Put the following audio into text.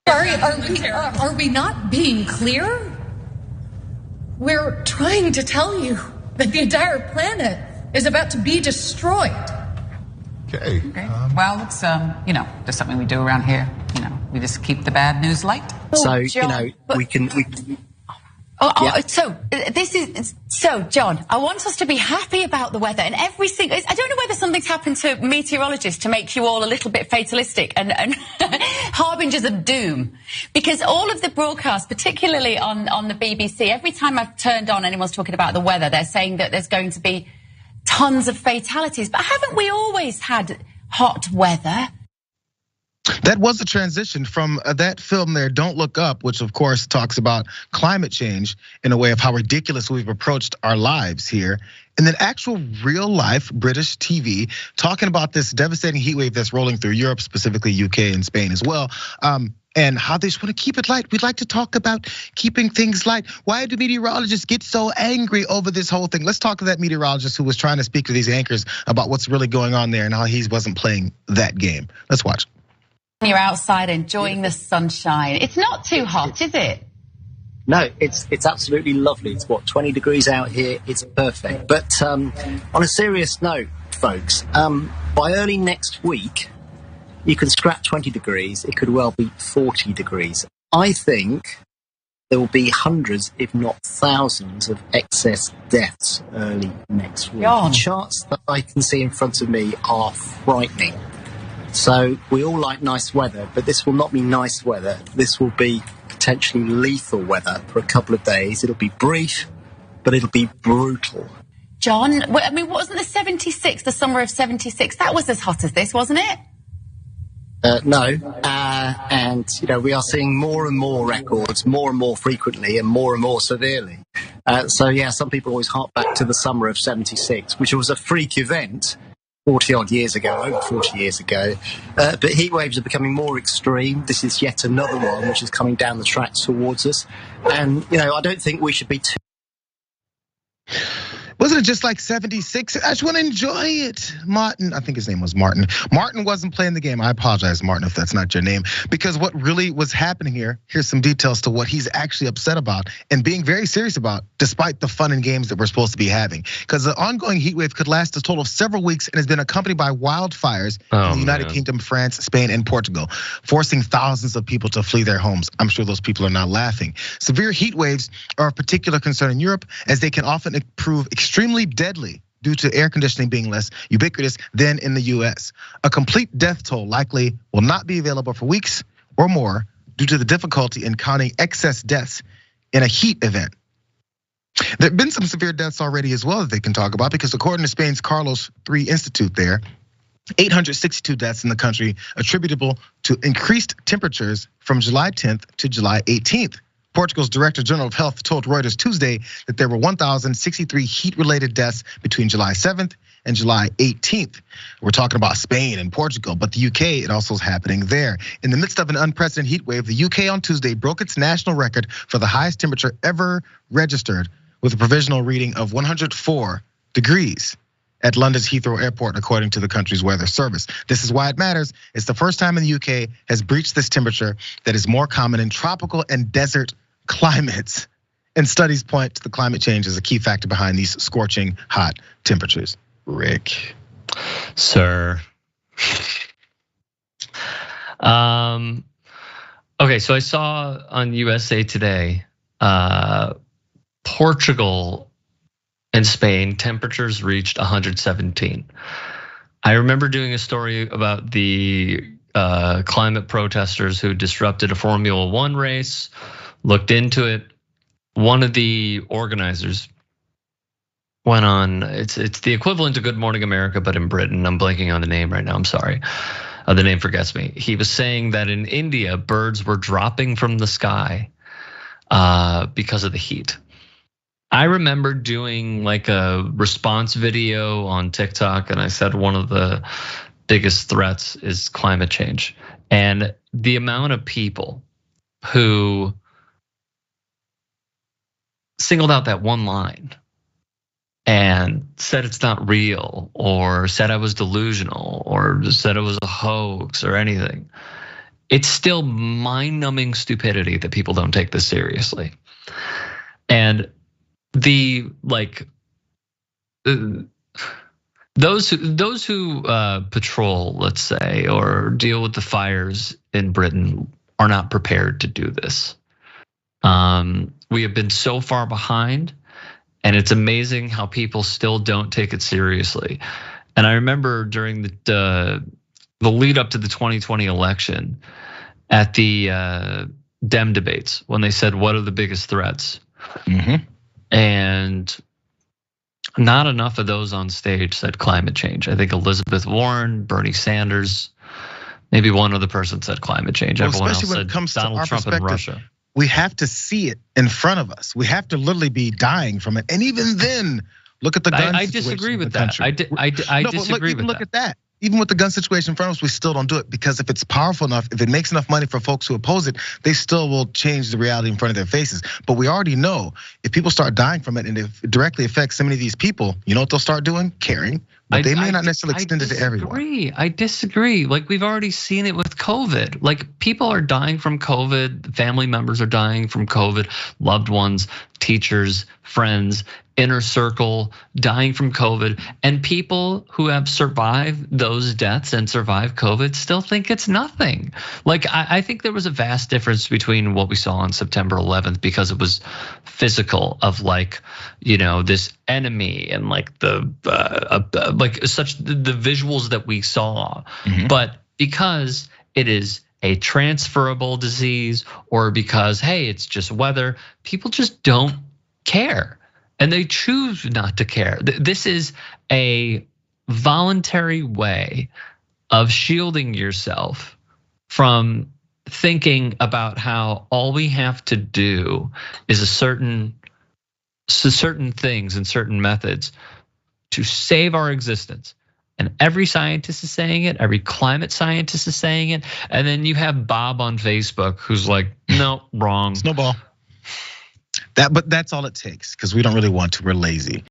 Are we not being clear? We're trying to tell you that the entire planet is about to be destroyed. Okay. Well, it's just something we do around here. We just keep the bad news light. So John, we can. So John, I want us to be happy about the weather and every single. I don't know whether something's happened to meteorologists to make you all a little bit fatalistic and harbingers of doom, because all of the broadcasts, particularly on the BBC, every time I've turned on anyone's talking about the weather, they're saying that there's going to be tons of fatalities. But haven't we always had hot weather? That was a transition from that film there, Don't Look Up, which of course talks about climate change in a way of how ridiculous we've approached our lives here. And then actual real life British TV talking about this devastating heat wave that's rolling through Europe, specifically UK and Spain as well. And how they just want to keep it light. We'd like to talk about keeping things light. Why do meteorologists get so angry over this whole thing? Let's talk to that meteorologist who was trying to speak to these anchors about what's really going on there and how he wasn't playing that game. Let's watch. You're outside enjoying the sunshine. It's not too hot, is it? No, it's absolutely lovely. It's 20 degrees out here. It's perfect. But on a serious note, folks, by early next week, you can scrap 20 degrees. It could well be 40 degrees. I think there will be hundreds, if not thousands, of excess deaths early next week. John. The charts that I can see in front of me are frightening. So we all like nice weather, but this will not be nice weather. This will be potentially lethal weather for a couple of days. It'll be brief, but it'll be brutal. John, I mean, wasn't the 76, the summer of 76, that was as hot as this, wasn't it? No, and we are seeing more and more records, more and more frequently, and more severely. So yeah, some people always hark back to the summer of 76, which was a freak event 40-odd years ago, over 40 years ago. But heat waves are becoming more extreme. This is yet another one which is coming down the tracks towards us. And, I don't think we should be too... Wasn't it just like 76? I just want to enjoy it. Martin, I think his name was Martin. Martin wasn't playing the game. I apologize, Martin, if that's not your name. Because what really was happening here, here's some details to what he's actually upset about and being very serious about, despite the fun and games that we're supposed to be having. Because the ongoing heat wave could last a total of several weeks and has been accompanied by wildfires in the United Kingdom, France, Spain, and Portugal, forcing thousands of people to flee their homes. I'm sure those people are not laughing. Severe heat waves are of particular concern in Europe, as they can often prove extremely deadly due to air conditioning being less ubiquitous than in the US. A complete death toll likely will not be available for weeks or more due to the difficulty in counting excess deaths in a heat event. There have been some severe deaths already as well that they can talk about, because according to Spain's Carlos III Institute there, 862 deaths in the country attributable to increased temperatures from July 10th to July 18th. Portugal's Director General of Health told Reuters Tuesday that there were 1,063 heat-related deaths between July 7th and July 18th. We're talking about Spain and Portugal, but the UK, it also is happening there. In the midst of an unprecedented heat wave, the UK on Tuesday broke its national record for the highest temperature ever registered, with a provisional reading of 104 degrees at London's Heathrow Airport, according to the country's weather service. This is why it matters. It's the first time in the UK has breached this temperature that is more common in tropical and desert climates. And studies point to the climate change as a key factor behind these scorching hot temperatures. Rick. Sir. Okay, so I saw on USA Today, Portugal and Spain, temperatures reached 117. I remember doing a story about the climate protesters who disrupted a Formula One race, looked into it. One of the organizers went on, it's the equivalent to Good Morning America, but in Britain. I'm blanking on the name right now, I'm sorry. The name forgets me. He was saying that in India, birds were dropping from the sky because of the heat. I remember doing like a response video on TikTok, and I said one of the biggest threats is climate change. And the amount of people who singled out that one line and said it's not real, or said I was delusional, or said it was a hoax or anything. it's still mind-numbing stupidity that people don't take this seriously. And those who patrol, let's say, or deal with the fires in Britain are not prepared to do this. We have been so far behind, and it's amazing how people still don't take it seriously. And I remember during the lead up to the 2020 election, at the Dem debates, when they said, "What are the biggest threats?" And not enough of those on stage said climate change. I think Elizabeth Warren, Bernie Sanders, maybe one other person said climate change. Well, everyone else especially when said it comes to Donald our Trump and Russia. We have to see it in front of us. We have to literally be dying from it. And even then, look at the gun I situation disagree in with the that. country. I No, but disagree with look at that. Even with the gun situation in front of us, we still don't do it, because if it's powerful enough, if it makes enough money for folks who oppose it, they still will change the reality in front of their faces. But we already know if people start dying from it and it directly affects so many of these people, you know what they'll start doing? Caring. But they may not necessarily extend it to everyone. I disagree. Like, we've already seen it with COVID. Like, people are dying from COVID. Family members are dying from COVID. Loved ones, teachers, friends, inner circle dying from COVID. And people who have survived those deaths and survived COVID still think it's nothing. Like, I think there was a vast difference between what we saw on September 11th, because it was physical, of like, this enemy and like the visuals that we saw. But because it is a transferable disease, or because, hey, it's just weather, people just don't care. And they choose not to care. This is a voluntary way of shielding yourself from thinking about how all we have to do is certain things and certain methods to save our existence. And every scientist is saying it, every climate scientist is saying it. And then you have Bob on Facebook who's like, no, wrong. Snowball. But that's all it takes, because we don't really want to. We're lazy.